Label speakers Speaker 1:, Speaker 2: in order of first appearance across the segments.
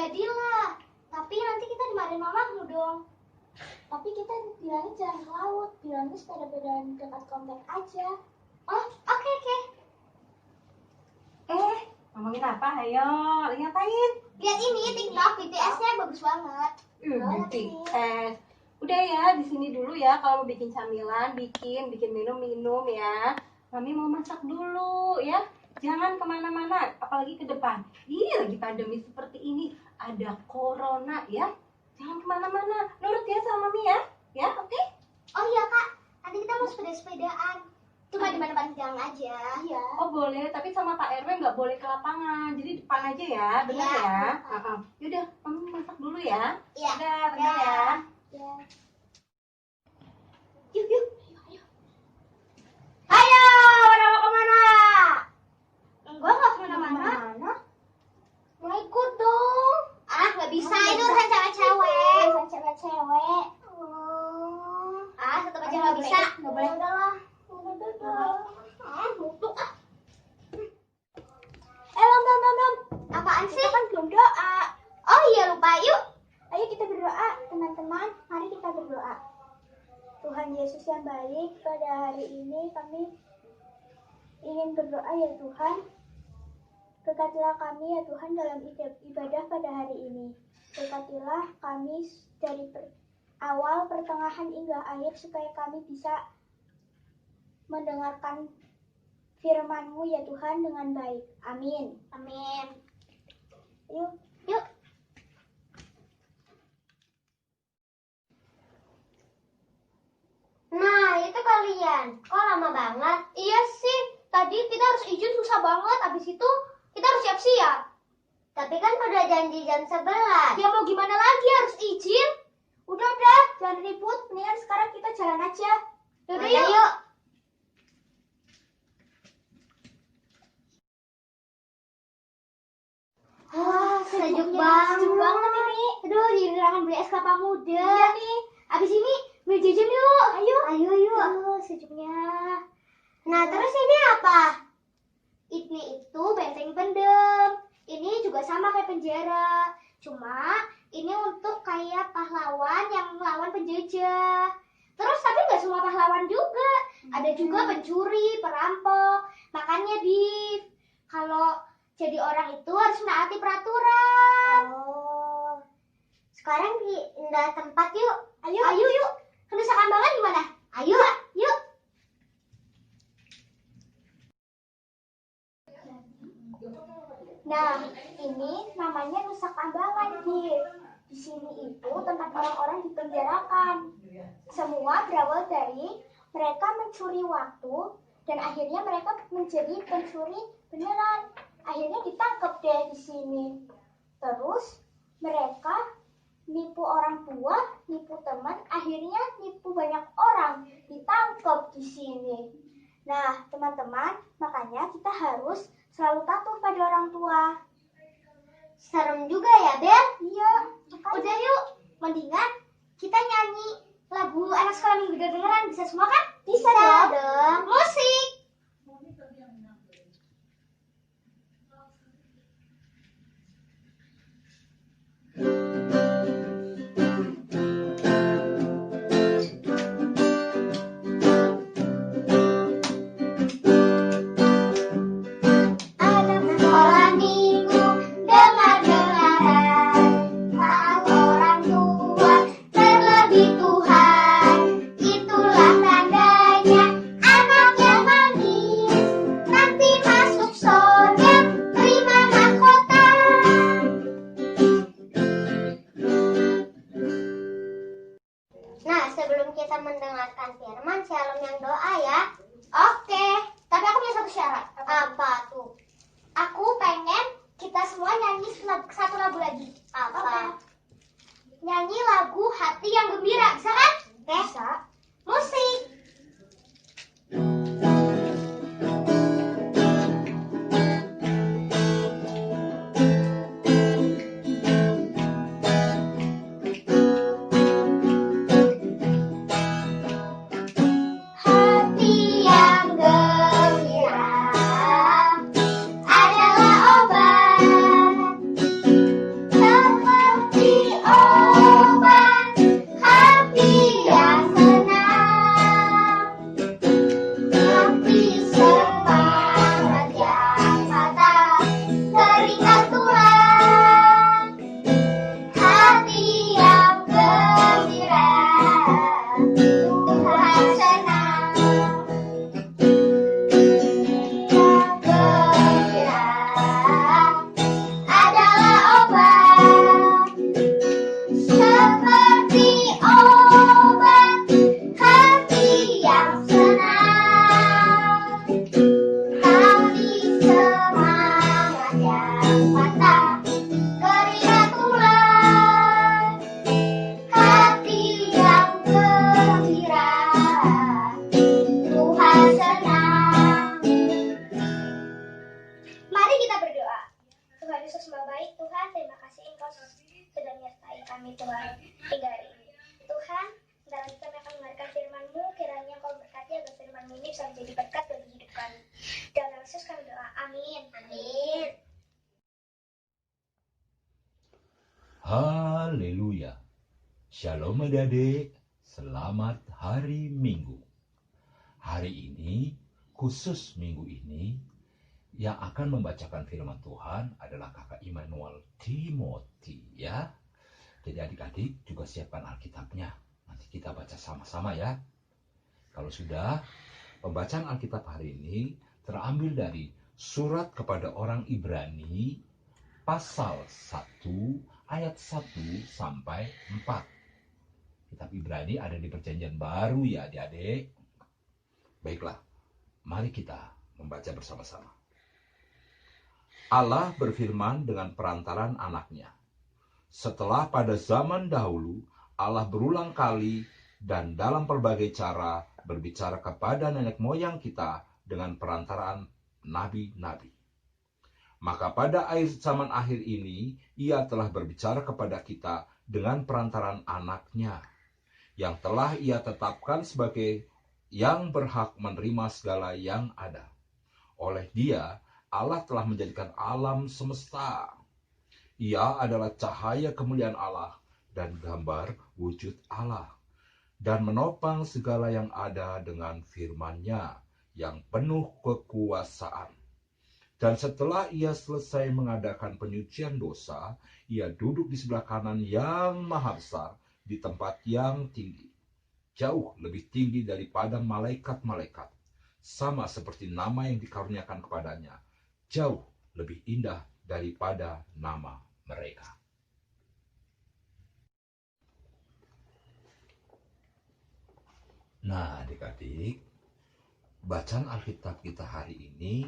Speaker 1: Jadilah. Tapi nanti kita dimarahin mamamu dong. Tapi kita bilangnya jangan ke laut, bilangnya sepeda-pedaan dekat komplek aja. Oh, oke.
Speaker 2: Ngomongin apa? Ayo, lagi ngapain?
Speaker 1: Lihat ini TikTok, BTS-nya bagus banget.
Speaker 2: BTS. Udah ya, di sini dulu ya. Kalau mau bikin camilan, bikin minum ya. Mami mau masak dulu ya. Jangan kemana-mana, apalagi ke depan. Lagi pandemi seperti ini, ada corona ya. Jangan kemana-mana, nurut ya sama Mami ya. Ya, oke?
Speaker 1: Oh iya kak, nanti kita mau sepeda-sepedaan. Cuma di depan jalan aja. Iya.
Speaker 2: Oh boleh, tapi sama Pak RW nggak boleh ke lapangan. Jadi depan aja ya, benar
Speaker 1: Iya.
Speaker 2: ya? Yaudah, Mami masak dulu ya.
Speaker 1: Iya.
Speaker 2: Udah, bentar ya.
Speaker 1: Ya. Yuk. Ayo, pada mau kemana? Enggak kemana-mana. Mau ikut dong. Ah, nggak bisa. Itu urusan cewek-cewek. Urusan cewek. Tetap aja nggak bisa. Nggak boleh. Udahlah. Mutuk. Nom. Apaan sih? Kita kan belum doa. Oh iya, lupa. Yuk. Ayo kita berdoa, teman-teman. Mari kita berdoa. Tuhan Yesus yang baik, pada hari ini kami ingin berdoa ya Tuhan. Berkatilah kami ya Tuhan dalam ibadah pada hari ini. Berkatilah kami dari awal, pertengahan hingga akhir supaya kami bisa mendengarkan firman-Mu ya Tuhan dengan baik. Amin. Yuk. Nah, itu kalian. Kok lama banget? Iya sih, tadi kita harus izin susah banget. Abis itu kita harus siap-siap. Tapi kan udah janji jam 11. Ya mau gimana lagi, harus izin. Udah, jangan ribut. Mendingan sekarang kita jalan aja. Yaudah, yuk. Sejuk banget ini. Aduh, di ruangan beli es kelapa muda. Iya nih. Abis ini beli jajan yuk. Ayo. Aduh, sejuknya. Nah, terus ini apa? Ini itu benteng pendem. Ini juga sama kayak penjara. Cuma ini untuk kayak pahlawan yang melawan penjajah. Terus tapi nggak semua pahlawan juga. Ada juga pencuri, perampok. Makanya kalau jadi orang itu harus menaati peraturan. Oh. Sekarang pindah tempat yuk. Ayo yuk. Ke Nusa Kambangan gimana? Ayo, yuk. Nah, ini namanya Nusa Kambangan, Gif. Di sini itu tempat orang-orang dipenjarakan. Semua berawal dari mereka mencuri waktu dan akhirnya mereka menjadi pencuri beneran. Akhirnya ditangkap deh di sini. Terus mereka nipu orang tua, nipu teman, akhirnya nipu banyak orang, ditangkap di sini. Nah, teman-teman, makanya kita harus selalu patuh pada orang tua. Serem juga ya, Bel? Iya. Udah yuk, mendingan kita nyanyi lagu anak sekolah minggu dengeran. Bisa semua kan? Bisa dong. Musik. Itulah tandanya anak yang manis nanti
Speaker 3: Shalom adik-adik, selamat hari Minggu. Hari ini, khusus minggu ini, yang akan membacakan firman Tuhan adalah kakak Immanuel Timothy ya. Jadi adik-adik juga siapkan Alkitabnya. Nanti kita baca sama-sama ya. Kalau sudah, pembacaan Alkitab hari ini terambil dari surat kepada orang Ibrani pasal 1 ayat 1 sampai 4. Kitab Ibrani ada di Perjanjian Baru ya adik-adik. Baiklah, mari kita membaca bersama-sama. Allah berfirman dengan perantaran anaknya. Setelah pada zaman dahulu, Allah berulang kali dan dalam berbagai cara berbicara kepada nenek moyang kita dengan perantaraan nabi-nabi. Maka pada zaman akhir ini, Ia telah berbicara kepada kita dengan perantaraan anaknya, yang telah Ia tetapkan sebagai yang berhak menerima segala yang ada. Oleh Dia, Allah telah menjadikan alam semesta. Ia adalah cahaya kemuliaan Allah dan gambar wujud Allah, dan menopang segala yang ada dengan firman-Nya yang penuh kekuasaan. Dan setelah Ia selesai mengadakan penyucian dosa, Ia duduk di sebelah kanan yang maha besar, di tempat yang tinggi, jauh lebih tinggi daripada malaikat-malaikat, sama seperti nama yang dikaruniakan kepadanya, jauh lebih indah daripada nama mereka. Nah adik-adik, bacaan Alkitab kita hari ini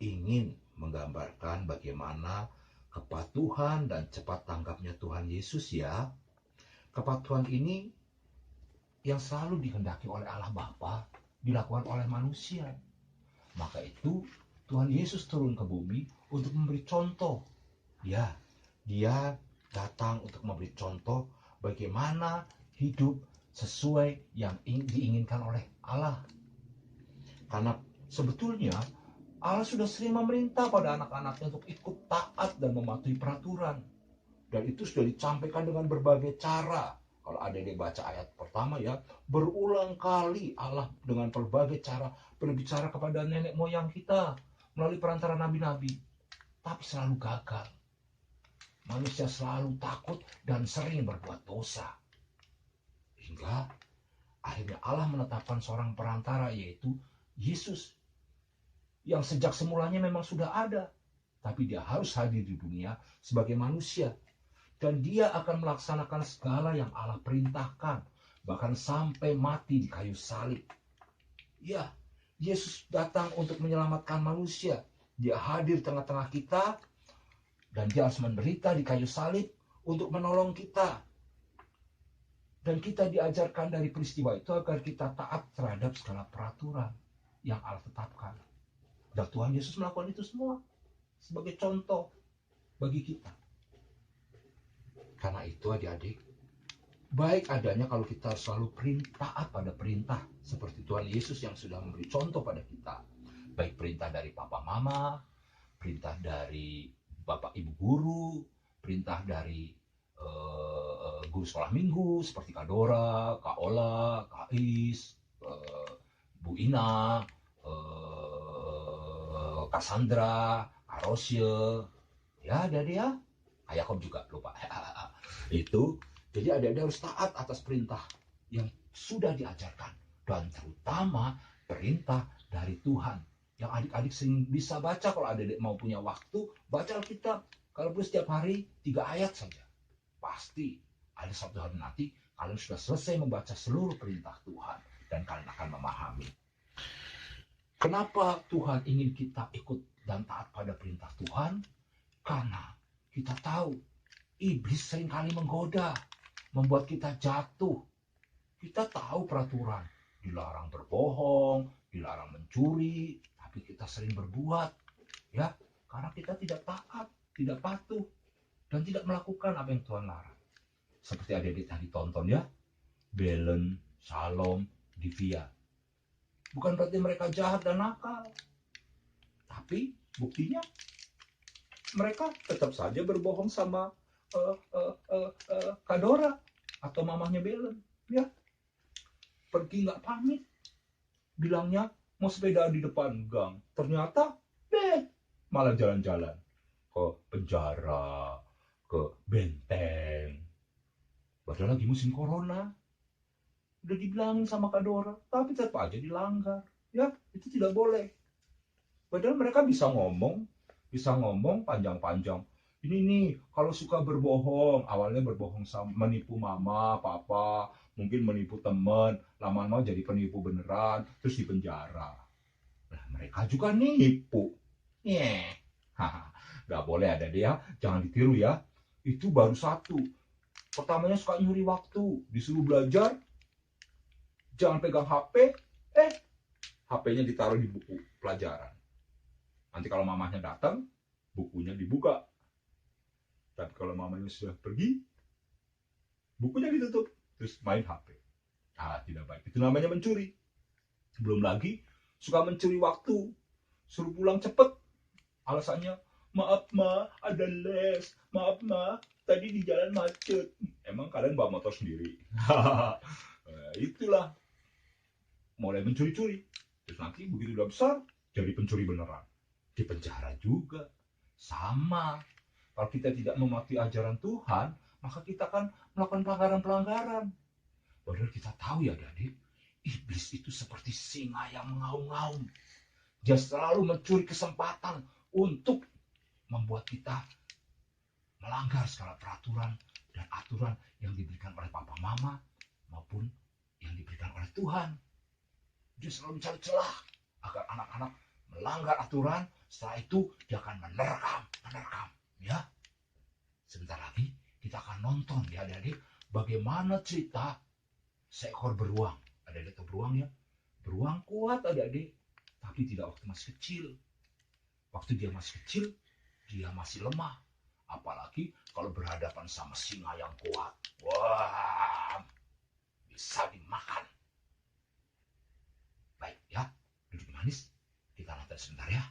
Speaker 3: ingin menggambarkan bagaimana kepatuhan dan cepat tanggapnya Tuhan Yesus ya. Kepatuhan ini yang selalu dikehendaki oleh Allah Bapa dilakukan oleh manusia. Maka itu Tuhan Yesus turun ke bumi untuk memberi contoh. Ya, Dia datang untuk memberi contoh bagaimana hidup sesuai yang diinginkan oleh Allah. Karena sebetulnya Allah sudah sering memerintah pada anak-anaknya untuk ikut taat dan mematuhi peraturan. Dan itu sudah disampaikan dengan berbagai cara. Kalau adik-adik baca ayat pertama ya, berulang kali Allah dengan berbagai cara berbicara kepada nenek moyang kita melalui perantara nabi-nabi. Tapi selalu gagal. Manusia selalu takut dan sering berbuat dosa. Hingga akhirnya Allah menetapkan seorang perantara, yaitu Yesus. Yang sejak semulanya memang sudah ada. Tapi Dia harus hadir di dunia sebagai manusia. Dan Dia akan melaksanakan segala yang Allah perintahkan, bahkan sampai mati di kayu salib. Ya, Yesus datang untuk menyelamatkan manusia. Dia hadir di tengah-tengah kita, dan Dia harus menderita di kayu salib untuk menolong kita. Dan kita diajarkan dari peristiwa itu agar kita taat terhadap segala peraturan yang Allah tetapkan. Dan Tuhan Yesus melakukan itu semua sebagai contoh bagi kita. Karena itu adik-adik, baik adanya kalau kita selalu taat pada perintah seperti Tuhan Yesus yang sudah memberi contoh pada kita. Baik perintah dari papa mama, perintah dari bapak ibu guru, perintah dari guru sekolah minggu seperti Kak Dora, Kak Ola, Kak Is, Bu Ina, Kak Sandra, Kak Rosie, ya adik-adik ya. Kak Yakob juga lupa. Itu, jadi adik-adik harus taat atas perintah yang sudah diajarkan. Dan terutama perintah dari Tuhan. Yang adik-adik sering bisa baca, kalau adik-adik mau punya waktu, baca Alkitab. Kalau perlu setiap hari, 3 ayat saja. Pasti ada satu hari nanti, kalian sudah selesai membaca seluruh perintah Tuhan. Dan kalian akan memahami. Kenapa Tuhan ingin kita ikut dan taat pada perintah Tuhan? Karena kita tahu iblis seringkali menggoda, membuat kita jatuh. Kita tahu peraturan, dilarang berbohong, dilarang mencuri, tapi kita sering berbuat, ya, karena kita tidak taat, tidak patuh, dan tidak melakukan apa yang Tuhan larang. Seperti adik-adik tadi tonton ya, Belen, Shalom, Divya. Bukan berarti mereka jahat dan nakal, tapi buktinya mereka tetap saja berbohong sama Kak Dora. atau mamahnya Belen, ya. Pergi nggak pamit. Bilangnya mau sepeda di depan gang. Ternyata, malah jalan-jalan ke penjara, ke benteng. Padahal lagi musim corona. Udah dibilangin sama Kak Dora, tapi tetap aja dilanggar. Ya, itu tidak boleh. Padahal mereka bisa ngomong panjang-panjang. Ini nih, kalau suka berbohong, awalnya berbohong sama menipu mama, papa, mungkin menipu teman, lama-lama jadi penipu beneran, terus dipenjara. Nah, mereka juga nipu. Gak boleh ada dia, jangan ditiru ya. Itu baru satu. Pertamanya suka nyuri waktu, disuruh belajar, jangan pegang HP, HP-nya ditaruh di buku pelajaran. Nanti kalau mamahnya datang, bukunya dibuka. Tapi kalau mamanya sudah pergi, bukunya ditutup, terus main HP. Tidak baik. Itu namanya mencuri. Belum lagi, suka mencuri waktu. Suruh pulang cepet. Alasannya, maaf ma, ada les. Maaf ma, tadi di jalan macet. Emang kalian bawa motor sendiri? Itulah. Mulai mencuri-curi. Terus nanti begitu udah besar, jadi pencuri beneran. Di penjara juga. Sama. Kalau kita tidak mematuhi ajaran Tuhan, maka kita akan melakukan pelanggaran-pelanggaran. Padahal kita tahu ya adik-adik, iblis itu seperti singa yang mengaum-ngaum. Dia selalu mencuri kesempatan untuk membuat kita melanggar segala peraturan dan aturan yang diberikan oleh papa mama maupun yang diberikan oleh Tuhan. Dia selalu mencari celah agar anak-anak melanggar aturan. Setelah itu dia akan menerkam. Ya, sebentar lagi kita akan nonton ya adik-adik bagaimana cerita seekor beruang. Adik-adik tahu beruang ya? Beruang kuat adik-adik, tapi tidak waktu masih kecil. Waktu dia masih kecil, dia masih lemah. Apalagi kalau berhadapan sama singa yang kuat. Wah, bisa dimakan. Baik ya, duduk manis. Kita nonton sebentar ya.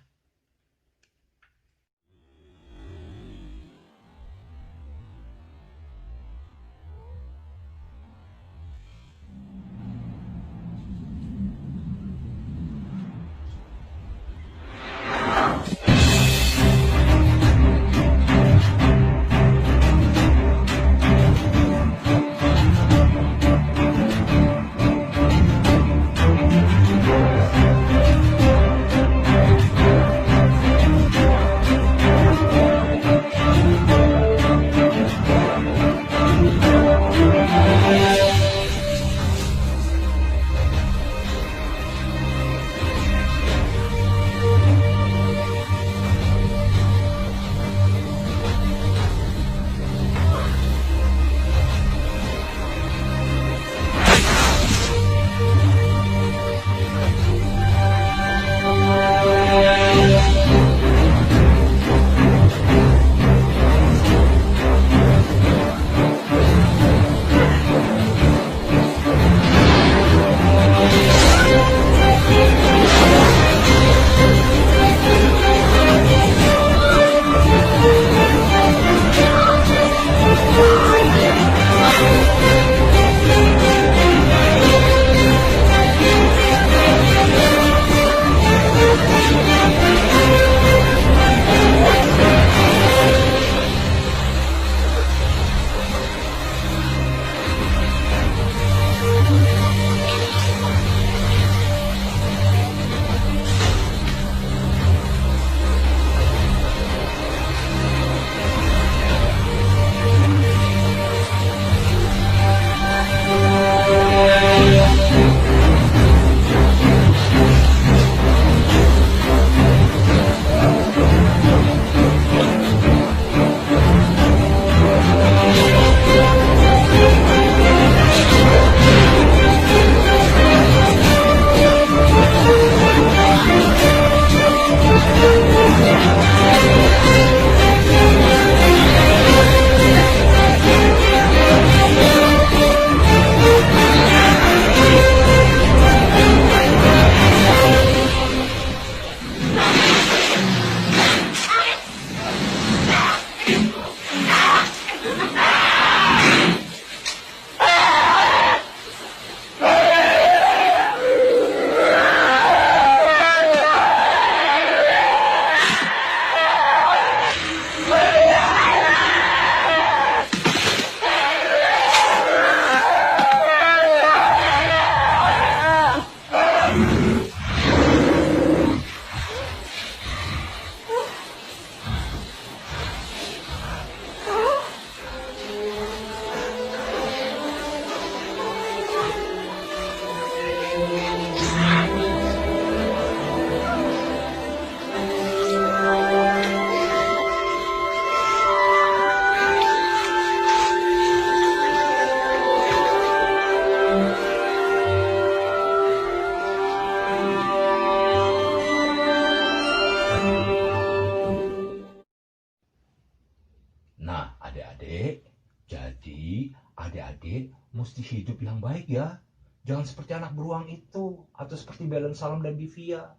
Speaker 3: Adik-adik, jadi adik-adik mesti hidup yang baik ya. Jangan seperti anak beruang itu, atau seperti Belen, Salam, dan Divia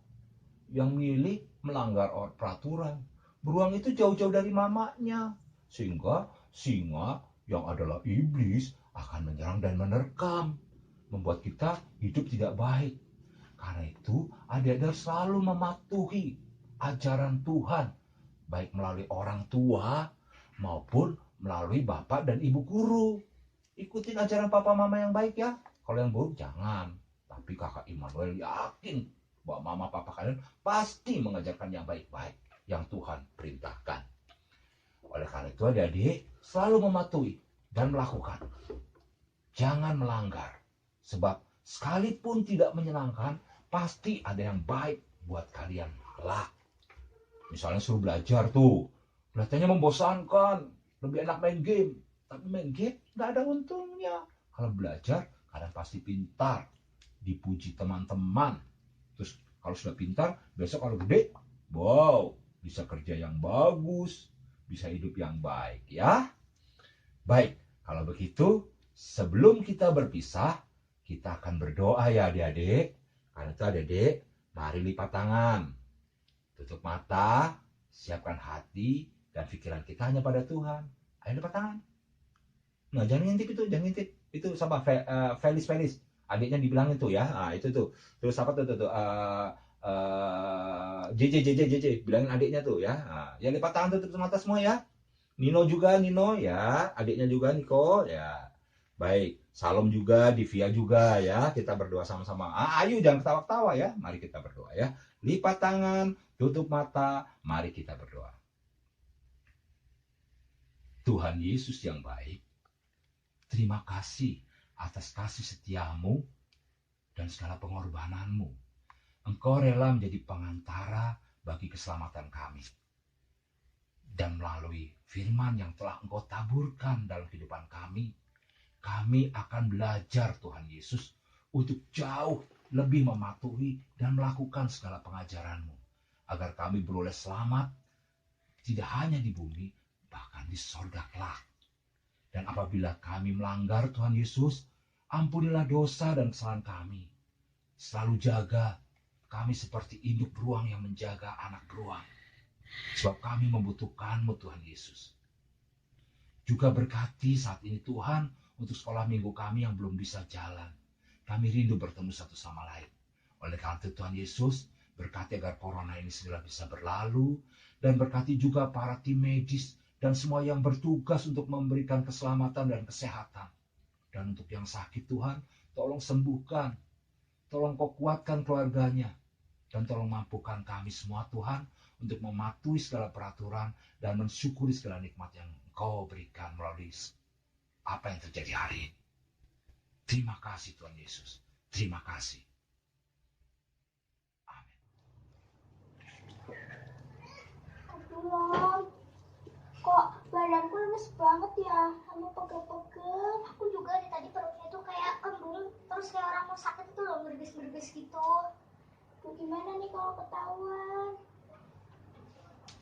Speaker 3: yang milih melanggar peraturan. Beruang itu jauh-jauh dari mamanya, sehingga singa yang adalah iblis akan menyerang dan menerkam, membuat kita hidup tidak baik. Karena itu, adik-adik harus selalu mematuhi ajaran Tuhan, baik melalui orang tua maupun melalui bapak dan ibu guru. Ikutin ajaran papa mama yang baik ya. Kalau yang buruk jangan. Tapi kakak Immanuel yakin bahwa mama papa kalian pasti mengajarkan yang baik-baik yang Tuhan perintahkan. Oleh karena itu adik-adik selalu mematuhi dan melakukan. Jangan melanggar. Sebab sekalipun tidak menyenangkan, pasti ada yang baik buat kalian kelak. Misalnya suruh belajar tuh. Kelihatannya membosankan. Lebih enak main game. Tapi main game nggak ada untungnya. Kalau belajar, kalian pasti pintar. Dipuji teman-teman. Terus kalau sudah pintar, besok kalau gede, wow, bisa kerja yang bagus. Bisa hidup yang baik ya. Baik, kalau begitu, sebelum kita berpisah, kita akan berdoa ya adik-adik. Karena itu adik-adik, mari lipat tangan. Tutup mata, siapkan hati dan pikiran kita hanya pada Tuhan. Ayo lipat tangan. Nah, jangan ngintip itu, jangan ngintip. Itu sama Felis. Adiknya dibilangin tuh ya. Nah, itu tuh. Terus apa tuh JJ bilangin adiknya tuh ya. Nah, ya lipat tangan, tutup mata semua ya. Nino ya. Adiknya juga Niko ya. Baik, Salom juga, Divia juga ya. Kita berdoa sama-sama. Ayo jangan ketawa-ketawa ya. Mari kita berdoa ya. Lipat tangan, tutup mata, mari kita berdoa. Tuhan Yesus yang baik, terima kasih atas kasih setiamu dan segala pengorbananmu. Engkau rela menjadi pengantara bagi keselamatan kami. Dan melalui firman yang telah Engkau taburkan dalam kehidupan kami akan belajar Tuhan Yesus untuk jauh lebih mematuhi dan melakukan segala pengajaran-Mu. Agar kami beroleh selamat tidak hanya di bumi, bahkan di sorga kelak. Dan apabila kami melanggar Tuhan Yesus, ampunilah dosa dan kesalahan kami. Selalu jaga kami seperti induk beruang yang menjaga anak beruang. Sebab kami membutuhkan-Mu Tuhan Yesus. Juga berkati saat ini Tuhan untuk sekolah minggu kami yang belum bisa jalan. Kami rindu bertemu satu sama lain. Oleh karena itu Tuhan Yesus, berkati agar corona ini segera bisa berlalu. Dan berkati juga para tim medis dan semua yang bertugas untuk memberikan keselamatan dan kesehatan. Dan untuk yang sakit Tuhan, tolong sembuhkan. Tolong Kau kuatkan keluarganya. Dan tolong mampukan kami semua Tuhan untuk mematuhi segala peraturan dan mensyukuri segala nikmat yang Kau berikan melalui apa yang terjadi hari ini. Terima kasih Tuhan Yesus. Terima kasih. Amin.
Speaker 1: Aduh, kok badanku lemes banget ya, sama pegel-pegel. Aku juga dari tadi perutnya tuh kayak kembung, terus kayak orang mau sakit itu loh, berges-berges gitu. Tuh gimana nih kalau ketahuan?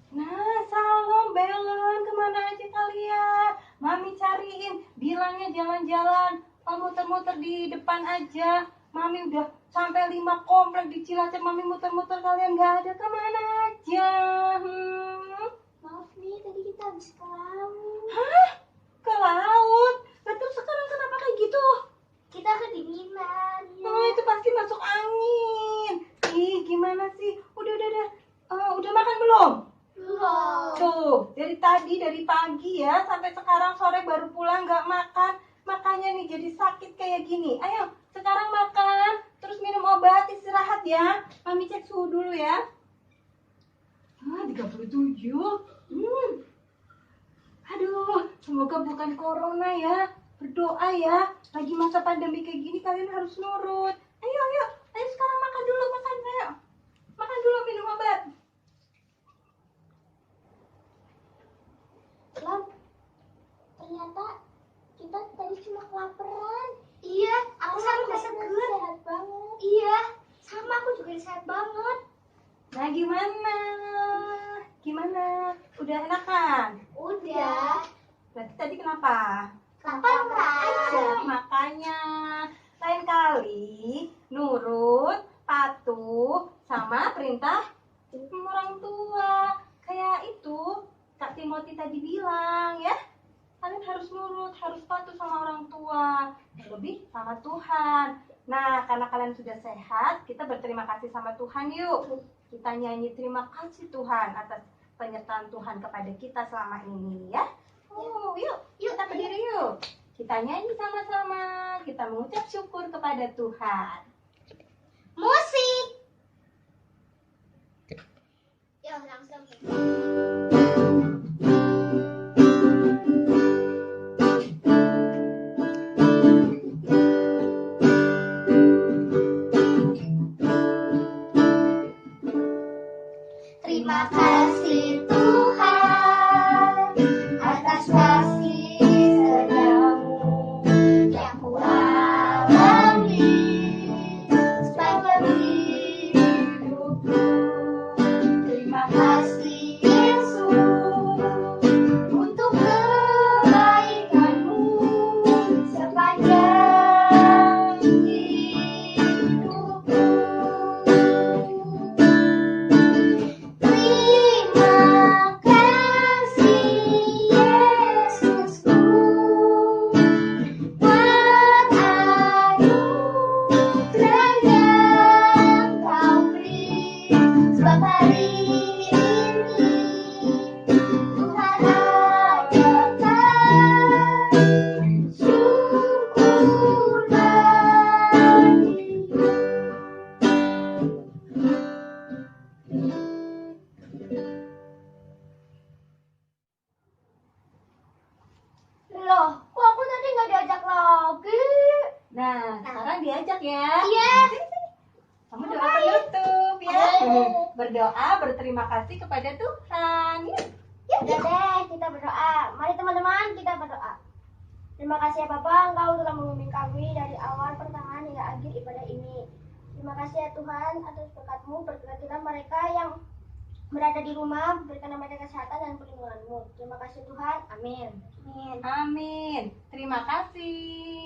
Speaker 2: Nah, Salom, Belen, kemana aja kalian? Mami cariin, bilangnya jalan-jalan, muter-muter di depan aja. Mami udah sampai 5 komplek di Cilacap, Mami muter-muter, kalian gak ada, kemana aja?
Speaker 1: Maaf nih, tadi kita habis ke laut.
Speaker 2: Hah? Ke laut? Nah, terus sekarang kenapa kayak gitu?
Speaker 1: Kita kedinginan. Ya.
Speaker 2: Oh, itu pasti masuk angin. Ih, gimana sih? Udah. Udah makan belum?
Speaker 1: Belum.
Speaker 2: Tuh, dari pagi ya, sampai sekarang sore baru pulang gak makan. Makanya nih jadi sakit kayak gini. Ayo, sekarang makan, terus minum obat, istirahat ya. Mami cek suhu dulu ya. 37. Aduh, semoga bukan corona ya. Berdoa ya. Lagi masa pandemi kayak gini kalian harus nurut. Ayo sekarang makan dulu, ayo. Makan dulu, minum obat.
Speaker 1: Lam, ternyata kita tadi cuma kelaparan. Iya, aku sekarang udah seger. Sehat banget. Iya, sama aku juga sehat banget.
Speaker 2: Nah, gimana? Udah enakan?
Speaker 1: Udah.
Speaker 2: Berarti tadi kenapa?
Speaker 1: Lapar.
Speaker 2: Makanya lain kali nurut, patuh sama perintah orang tua. Kayak itu Kak Timothy tadi bilang ya. Kalian harus nurut, harus patuh sama orang tua, terlebih sama Tuhan. Nah, karena kalian sudah sehat, kita berterima kasih sama Tuhan yuk. Kita nyanyi terima kasih Tuhan atas penyertaan Tuhan kepada kita selama ini ya. Yuk kita berdiri yuk. Kita nyanyi sama-sama, kita mengucap syukur kepada Tuhan.
Speaker 1: Musik. Yuk langsung. Terima kasih Tuhan atas kasih setiamu yang ku alami sepanjang hidupku. Terima kasih Yesus untuk kebaikanmu sepanjang hidupku. Terima kasih Yesusku buat anugerah yang Kau beri, sebab hari ini Tuhan adakan syukur lagi. Loh, kok aku tadi nggak diajak lagi?
Speaker 2: Nah, sekarang diajak ya.
Speaker 1: Iya.
Speaker 2: Kamu doa penutup ya.
Speaker 1: Oke.
Speaker 2: Berdoa, berterima kasih kepada Tuhan. Yuk.
Speaker 1: Udah deh, kita berdoa. Mari teman-teman, kita berdoa. Terima kasih ya Bapak, Engkau telah membimbing kami dari awal pertengahan hingga akhir ibadah ini. Terima kasih ya Tuhan atas berkat-Mu, berkatilah mereka yang berada di rumah, berikan mereka kesehatan dan perlindungan-Mu. Terima kasih Tuhan, amin. Amin.
Speaker 2: Amin. Terima kasih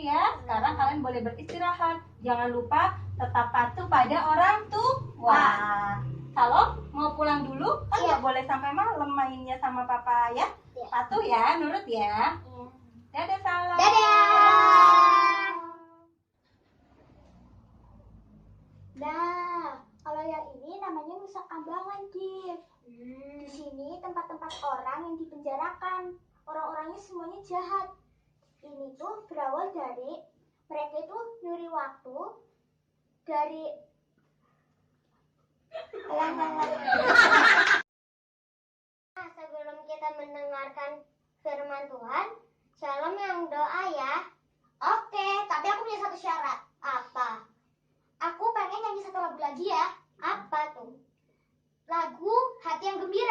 Speaker 2: ya. Sekarang kalian boleh beristirahat. Jangan lupa tetap patuh pada orang tua. Kalau mau pulang dulu, kan nggak boleh sampai malam mainnya sama papa ya.
Speaker 1: Iya.
Speaker 2: Patuh ya, nurut ya.
Speaker 1: Iya.
Speaker 2: Dadah salam.
Speaker 1: Dadah. Nah, kalau yang ini namanya Nusa Kambangan, Gif. Di sini tempat-tempat orang yang dipenjarakan. Orang-orangnya semuanya jahat. Ini tuh berawal dari mereka itu nyuri waktu dari Nah, sebelum kita mendengarkan firman Tuhan, Shalom yang doa ya. Oke, tapi aku punya satu syarat. Apa? Aku pengen nyanyi satu lagu lagi ya. Apa tuh? Lagu Hati yang Gembira.